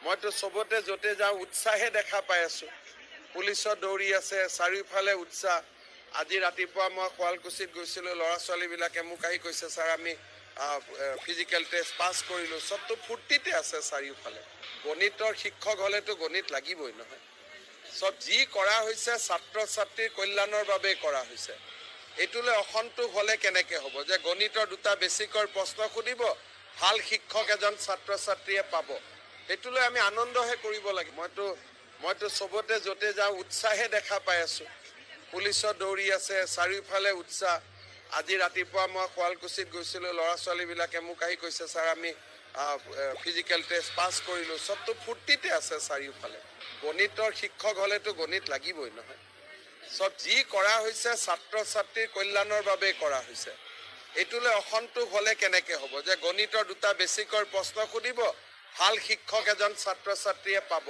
মইতো চবতে য'তে যাওঁ উৎসাহে দেখা পাই আছোঁ। পুলিচৰ দৌৰি আছে, চাৰিওফালে উৎসাহ। আজি ৰাতিপুৱা মই শুৱালকুছিত গৈছিলোঁ, ল'ৰা ছোৱালীবিলাকে মোক আহি কৈছে, ছাৰ আমি ফিজিকেল টেষ্ট পাছ কৰিলোঁ। চবতো ফূৰ্তিতে আছে চাৰিওফালে। গণিতৰ শিক্ষক হ'লেতো গণিত লাগিবই নহয়। চব যি কৰা হৈছে ছাত্ৰ ছাত্ৰীৰ কল্যাণৰ বাবেই কৰা হৈছে। এইটোলৈ অসন্তোষ হ'লে কেনেকৈ হ'ব যে গণিতৰ দুটা বেছিকৈ প্ৰশ্ন সুধিব, ভাল শিক্ষক এজন ছাত্ৰ ছাত্ৰীয়ে পাব। সেইটোলৈ আমি আনন্দহে কৰিব লাগে। মইতো চবতে য'তে যাওঁ উৎসাহে দেখা পাই আছোঁ। পুলিচৰ দৌৰি আছে, চাৰিওফালে উৎসাহ। আজি ৰাতিপুৱা মই শুৱালকুছিত গৈছিলোঁ, ল'ৰা ছোৱালীবিলাকে মোক আহি কৈছে, ছাৰ আমি ফিজিকেল টেষ্ট পাছ কৰিলোঁ। চবতো ফূৰ্তিতে আছে চাৰিওফালে। গণিতৰ শিক্ষক হ'লেতো গণিত লাগিবই নহয়। চব যি কৰা হৈছে ছাত্ৰ ছাত্ৰীৰ কল্যাণৰ বাবেই কৰা হৈছে। এইটোলৈ অসন্তোষ হ'লে কেনেকৈ হ'ব যে গণিতৰ দুটা বেছিকৈ প্ৰশ্ন সুধিব, ভাল শিক্ষক এজন ছাত্ৰ ছাত্ৰীয়ে পাব।